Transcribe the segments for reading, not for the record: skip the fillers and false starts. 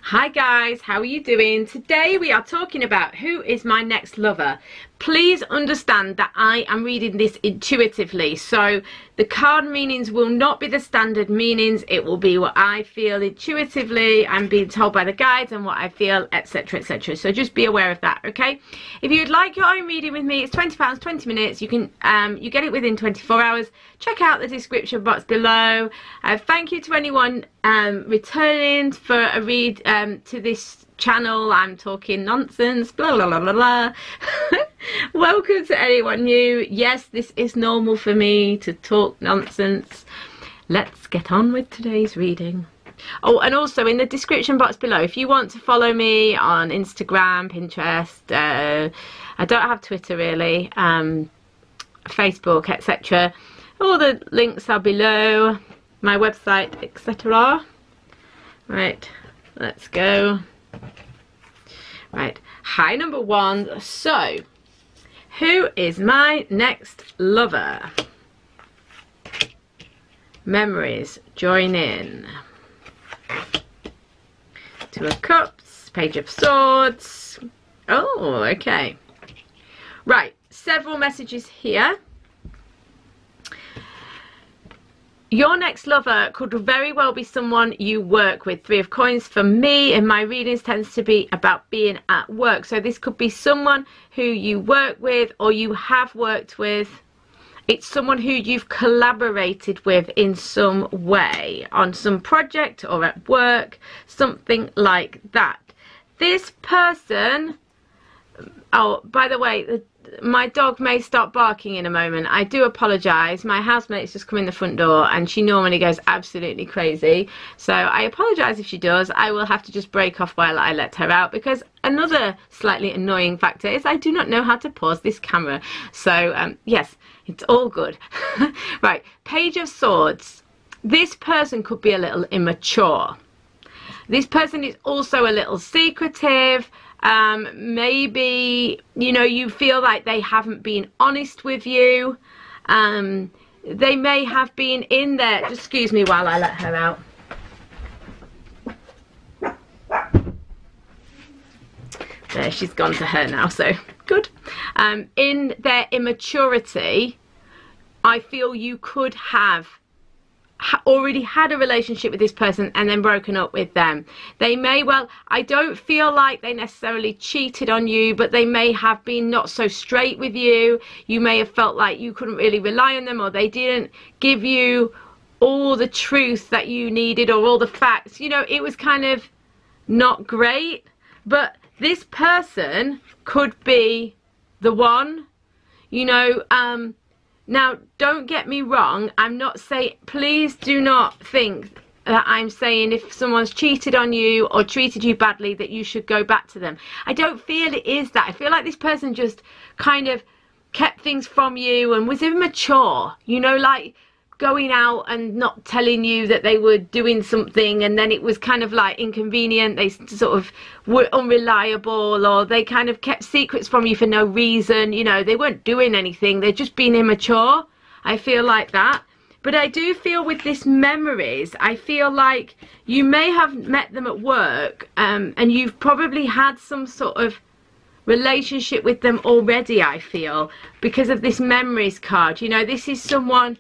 Hi guys, how are you doing? Today we are talking about who is my next lover. Please understand that I am reading this intuitively, so the card meanings will not be the standard meanings. It will be what I feel intuitively. I'm being told by the guides and what I feel, etc, etc. So just be aware of that, okay? If you'd like your own reading with me, it's £20, 20 minutes. You can you get it within 24 hours. Check out the description box below. Thank you to anyone returning for a read to this channel. I'm talking nonsense, blah blah blah blah blah. Welcome to anyone new. Yes, this is normal for me to talk nonsense. Let's get on with today's reading. Oh, and also in the description box below, if you want to follow me on Instagram, Pinterest, I don't have Twitter really, Facebook, etc. All the links are below, my website, etc. Right, let's go. Right, hi number one. So, who is my next lover? Memories, join in. Two of Cups, Page of Swords. Oh, okay. Right, several messages here. Your next lover could very well be someone you work with. Three of Coins for me in my readings tends to be about being at work. So this could be someone who you work with or you have worked with. It's someone who you've collaborated with in some way, on some project or at work, something like that. This person, oh, by the way, my dog may start barking in a moment. I do apologise. My housemate's just come in the front door and she normally goes absolutely crazy. So I apologise if she does. I will have to just break off while I let her out, because another slightly annoying factor is I do not know how to pause this camera. So yes, it's all good. Right, Page of Swords. This person could be a little immature. This person is also a little secretive. Maybe, you know, you feel like they haven't been honest with you. They may have been in there. Just excuse me while I let her out. There, she's gone to her now, so good. In their immaturity, I feel you could have already had a relationship with this person and then broken up with them. They may well, I don't feel like they necessarily cheated on you, but they may have been not so straight with you. You may have felt like you couldn't really rely on them, or they didn't give you all the truth that you needed or all the facts. You know, it was kind of not great, but this person could be the one, you know. Now, don't get me wrong, I'm not saying, please do not think that I'm saying if someone's cheated on you or treated you badly that you should go back to them. I don't feel it is that. I feel like this person just kind of kept things from you and was immature, you know, like going out and not telling you that they were doing something, and then it was kind of like inconvenient. They sort of were unreliable, or they kind of kept secrets from you for no reason. You know, they weren't doing anything, they're just being immature. I feel like that. But I do feel with this memories, I feel like you may have met them at work, and you've probably had some sort of relationship with them already, I feel, because of this memories card. You know, this is someone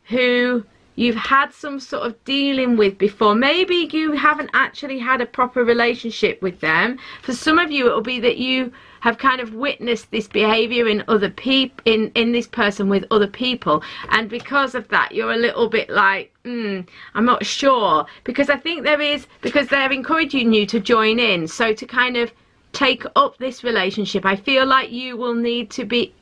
who you've had some sort of dealing with before. Maybe you haven't actually had a proper relationship with them. For some of you, it will be that you have kind of witnessed this behavior in other people, in this person with other people, and because of that you're a little bit like, I'm not sure, because I think there is, because they're encouraging you to join in, so to kind of take up this relationship. I feel like you will need to be,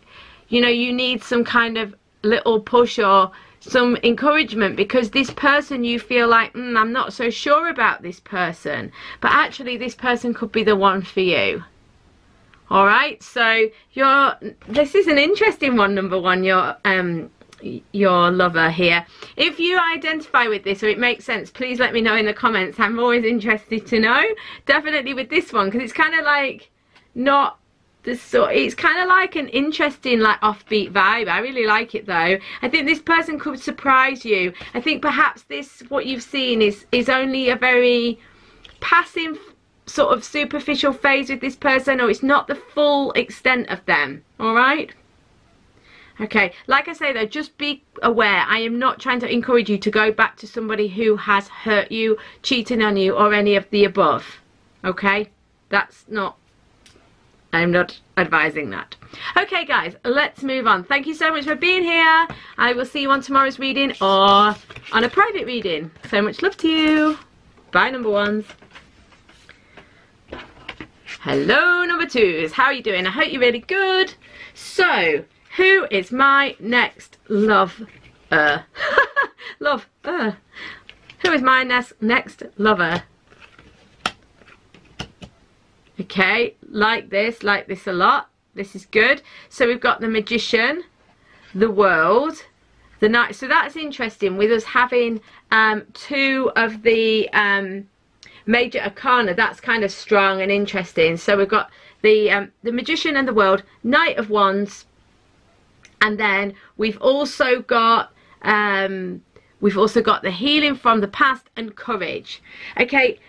you know, you need some kind of little push or some encouragement, because this person, you feel like, I'm not so sure about this person, but actually this person could be the one for you. All right, so this is an interesting one, number one, your lover here. If you identify with this or it makes sense, please let me know in the comments. I'm always interested to know. Definitely with this one, because it's kind of like not this sort, it's kind of like an interesting, like, offbeat vibe. I really like it though. I think this person could surprise you. I think perhaps this, what you've seen is only a very passing sort of superficial phase with this person, or it's not the full extent of them. All right. Okay, like I say though, just be aware, I am not trying to encourage you to go back to somebody who has hurt you, cheating on you, or any of the above. Okay, that's not, I'm not advising that. Okay guys, let's move on. Thank you so much for being here. I will see you on tomorrow's reading or on a private reading. So much love to you. Bye, number ones. Hello, number twos. How are you doing? I hope you're really good. So, who is my next lover? Who is my next lover? Okay, like this a lot. This is good. So we've got the Magician, the World, the Knight. So that's interesting with us having two of the major arcana. That's kind of strong and interesting. So we've got the Magician and the World, Knight of Wands. And then we've also got the Healing from the Past and Courage. Okay,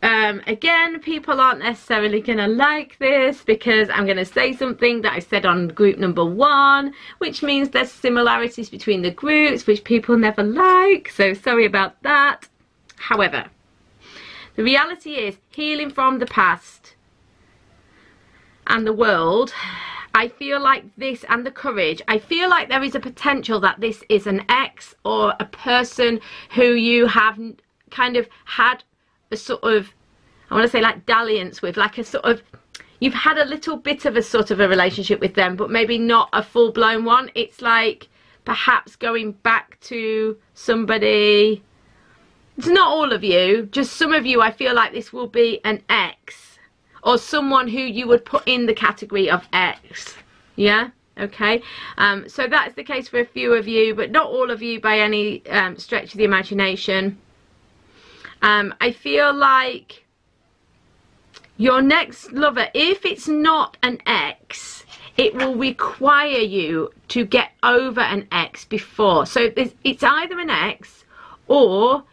again, people aren't necessarily going to like this because I'm going to say something that I said on group number 1, which means there's similarities between the groups, which people never like. So sorry about that. However, the reality is Healing from the Past and the World, I feel like this, and the Courage, I feel like there is a potential that this is an ex or a person who you have kind of had a sort of, I want to say like dalliance with, like a sort of, you've had a little bit of a sort of a relationship with them, but maybe not a full-blown one. It's like perhaps going back to somebody. It's not all of you, just some of you. I feel like this will be an ex or someone who you would put in the category of ex. Yeah, okay. So that's the case for a few of you, but not all of you by any stretch of the imagination. I feel like your next lover, if it's not an ex, it will require you to get over an ex before. So it's either an ex, or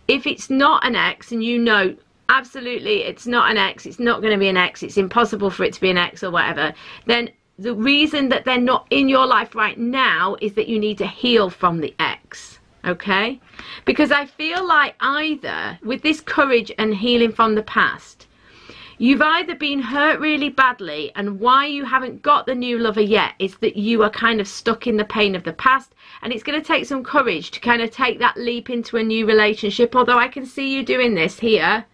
if it's not an ex and you know absolutely it's not an ex, it's not going to be an ex, it's impossible for it to be an ex or whatever, then the reason that they're not in your life right now is that you need to heal from the ex. Okay, because I feel like either with this Courage and Healing from the Past, you've either been hurt really badly, and why you haven't got the new lover yet is that you are kind of stuck in the pain of the past, and it's going to take some courage to kind of take that leap into a new relationship. Although I can see you doing this here,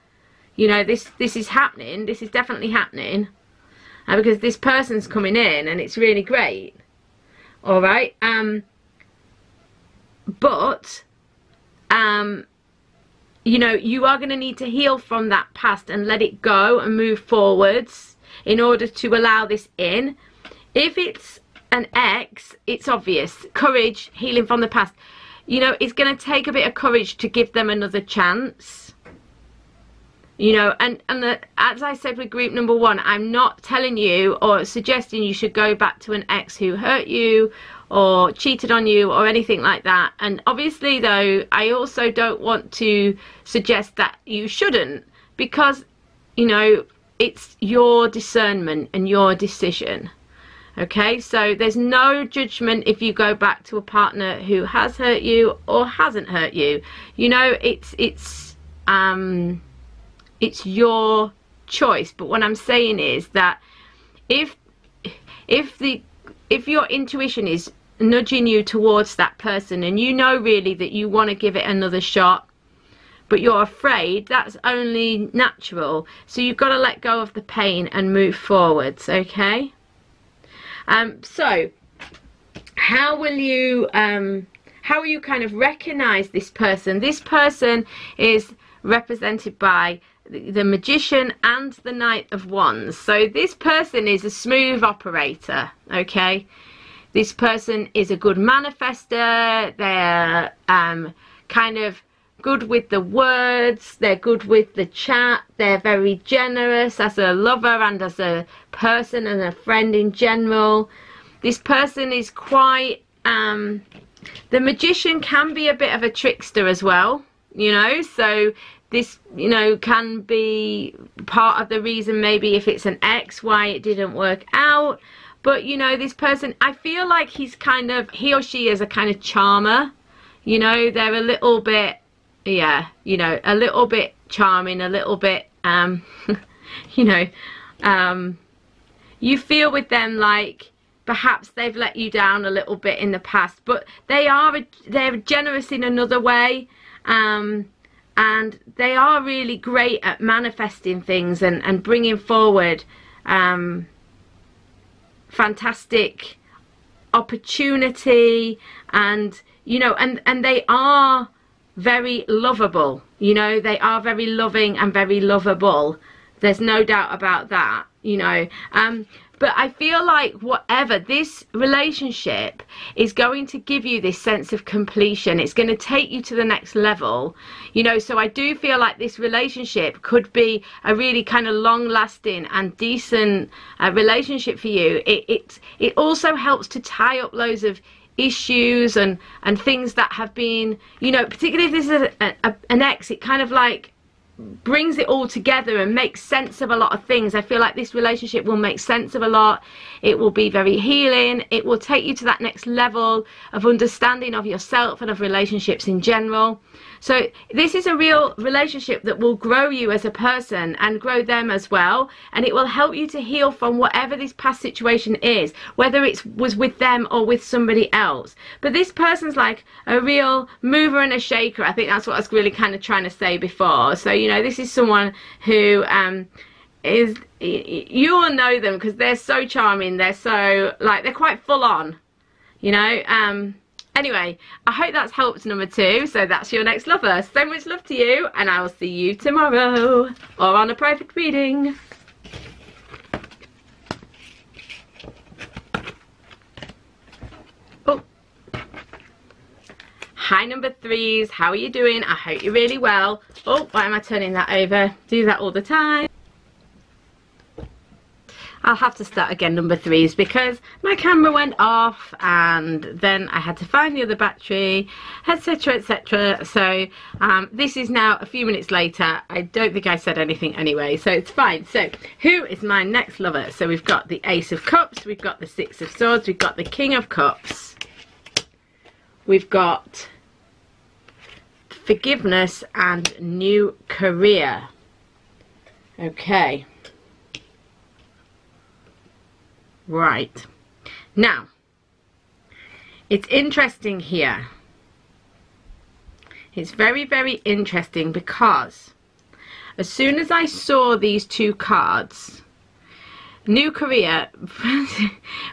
you know, this is happening, this is definitely happening, because this person's coming in and it's really great. All right, but you know, you are going to need to heal from that past and let it go and move forwards in order to allow this in. If it's an ex, it's obvious. Courage, Healing from the Past. You know, it's going to take a bit of courage to give them another chance. You know, as I said with group number 1, I'm not telling you or suggesting you should go back to an ex who hurt you or cheated on you or anything like that. And obviously though, I also don't want to suggest that you shouldn't, because, you know, it's your discernment and your decision. Okay, so there's no judgment if you go back to a partner who has hurt you or hasn't hurt you. You know, it's your choice. But what I'm saying is that if your intuition is nudging you towards that person and you know really that you want to give it another shot, but you're afraid, that's only natural. So you've got to let go of the pain and move forwards. Okay, so how will you kind of recognize this person? This person is represented by the Magician and the Knight of Wands. So this person is a smooth operator. Okay, this person is a good manifester. They're kind of good with the words, they're good with the chat, they're very generous as a lover and as a person and a friend in general. This person is quite the Magician can be a bit of a trickster as well, you know, so this, you know, can be part of the reason, maybe if it's an ex, why it didn't work out. But, you know, this person, I feel like he's kind of, he or she is a kind of charmer. You know, they're a little bit, yeah, you know, a little bit charming, a little bit, you know, you feel with them like perhaps they've let you down a little bit in the past, but they're generous in another way, and they are really great at manifesting things and bringing forward fantastic opportunity, and you know, and they are very lovable. You know, they are very loving and very lovable. There's no doubt about that, you know. But I feel like whatever, this relationship is going to give you this sense of completion. It's going to take you to the next level, you know. So I do feel like this relationship could be a really kind of long-lasting and decent relationship for you. It also helps to tie up loads of issues and things that have been, you know, particularly if this is an ex, it kind of like brings it all together and makes sense of a lot of things. I feel like this relationship will make sense of a lot. It will be very healing. It will take you to that next level of understanding of yourself and of relationships in general. So this is a real relationship that will grow you as a person and grow them as well, and it will help you to heal from whatever this past situation is, whether it was with them or with somebody else. But this person's like a real mover and a shaker. I think that's what I was really kind of trying to say before. So, you know, this is someone who is, you will know them because they're so charming. They're so, like, they're quite full on, you know. Anyway, I hope that's helped number 2. So that's your next lover. So much love to you, and I will see you tomorrow or on a private reading. Oh. Hi number 3s, how are you doing? I hope you're really well. Oh, why am I turning that over? Do that all the time. I'll have to start again, number 3s, because my camera went off and then I had to find the other battery, etc, etc. So this is now a few minutes later. I don't think I said anything anyway, so it's fine. So who is my next lover? So we've got the Ace of Cups, we've got the Six of Swords, we've got the King of Cups, we've got forgiveness and new career. Okay. Right, now it's interesting here. It's very, very interesting because as soon as I saw these 2 cards, new career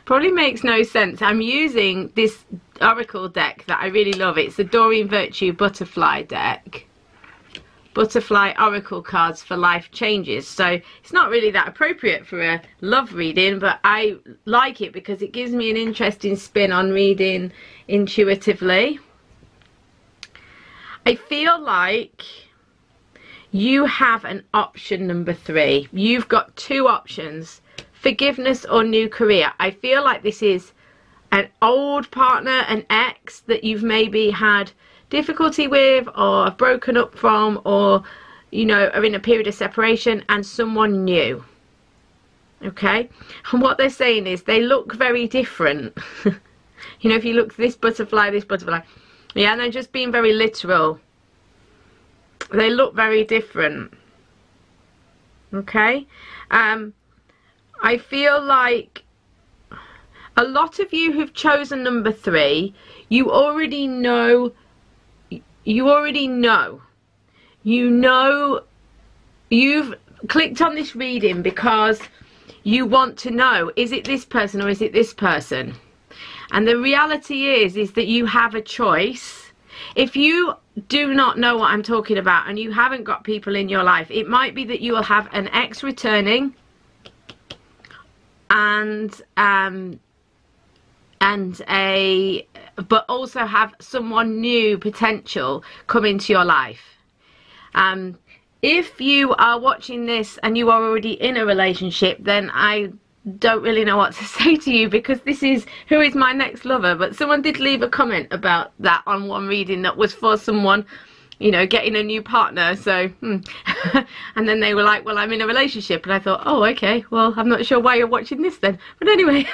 probably makes no sense. I'm using this oracle deck that I really love. It's the Doreen Virtue Butterfly deck. Butterfly oracle cards for life changes. So it's not really that appropriate for a love reading, but I like it because it gives me an interesting spin on reading intuitively. I feel like you have an option, number 3. You've got 2 options: forgiveness or new career. I feel like this is an old partner, an ex that you've maybe had difficulty with or have broken up from, or you know, are in a period of separation, and someone new. Okay, and what they're saying is they look very different. You know, if you look this butterfly, yeah, and they're just being very literal. They look very different. Okay, I feel like a lot of you who've chosen number 3, you already know. You know, you've clicked on this reading because you want to know, is it this person or is it this person? And the reality is that you have a choice. If you do not know what I'm talking about and you haven't got people in your life, it might be that you will have an ex returning but also have someone new potential come into your life. If you are watching this and you are already in a relationship, then I don't really know what to say to you, because this is who is my next lover. But someone did leave a comment about that on one reading that was for someone you know, getting a new partner. So, and then they were like, well, I'm in a relationship. And I thought, oh, okay, well, I'm not sure why you're watching this then. But anyway,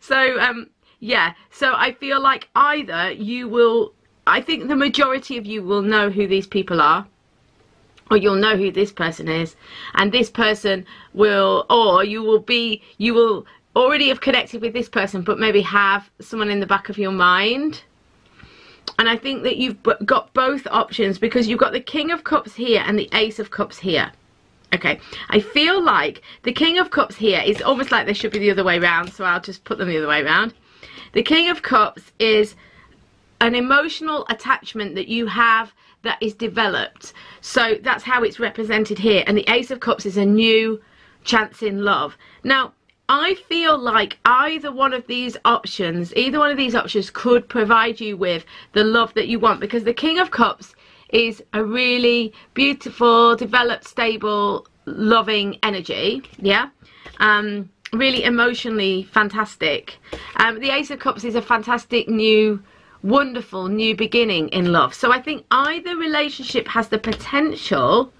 so, yeah, so I feel like either you will, I think the majority of you will know who these people are, or you'll know who this person is, and this person will, or you will already have connected with this person, but maybe have someone in the back of your mind. And I think that you've got both options, because you've got the King of Cups here and the Ace of Cups here. Okay, I feel like the King of Cups here is almost like they should be the other way around, so I'll just put them the other way around. The King of Cups is an emotional attachment that you have that is developed. So that's how it's represented here. And the Ace of Cups is a new chance in love. Now, I feel like either one of these options could provide you with the love that you want, because the King of Cups is a really beautiful, developed, stable, loving energy. Yeah. Really emotionally fantastic. The Ace of Cups is a fantastic new, wonderful new beginning in love. So I think either relationship has the potential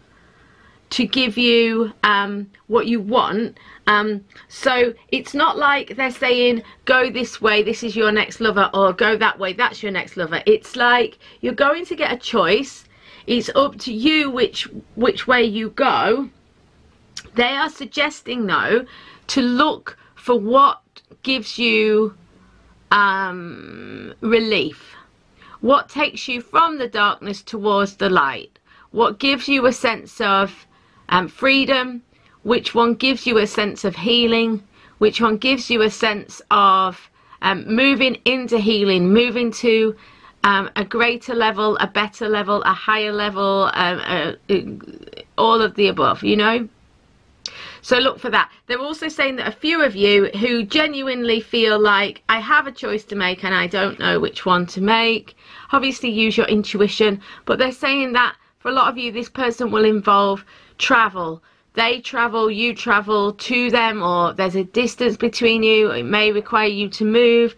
to give you what you want. So it's not like they're saying go this way, this is your next lover, or go that way, that's your next lover. It's like you're going to get a choice. It's up to you which way you go. They are suggesting though to look for what gives you relief, what takes you from the darkness towards the light, what gives you a sense of freedom, which one gives you a sense of healing, which one gives you a sense of moving into healing, moving to a greater level, a better level, a higher level, all of the above, you know. So look for that. They're also saying that a few of you who genuinely feel like I have a choice to make and I don't know which one to make, obviously use your intuition, but they're saying that for a lot of you this person will involve travel. They travel, you travel to them, or there's a distance between you. It may require you to move.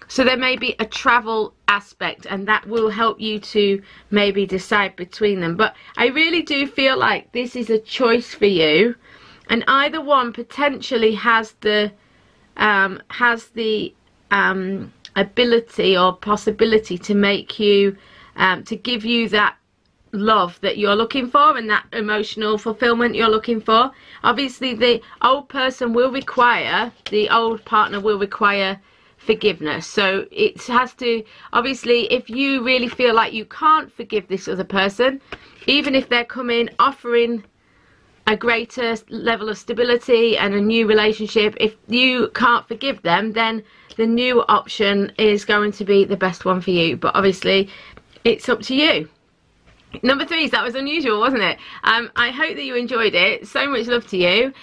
So there may be a travel aspect, and that will help you to maybe decide between them. But I really do feel like this is a choice for you. And either one potentially has the ability or possibility to make you, to give you that love that you're looking for and that emotional fulfillment you're looking for. Obviously, the old person will require, the old partner will require forgiveness. So it has to, obviously, if you really feel like you can't forgive this other person, even if they're coming offering a greater level of stability and a new relationship, if you can't forgive them, then the new option is going to be the best one for you. But obviously it's up to you. Number 3, that was unusual, wasn't it? I hope that you enjoyed it. So much love to you.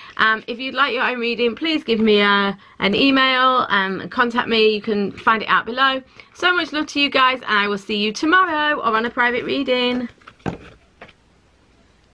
If you'd like your own reading, please give me an email and contact me. You can find it out below. So much love to you guys, and I will see you tomorrow or on a private reading.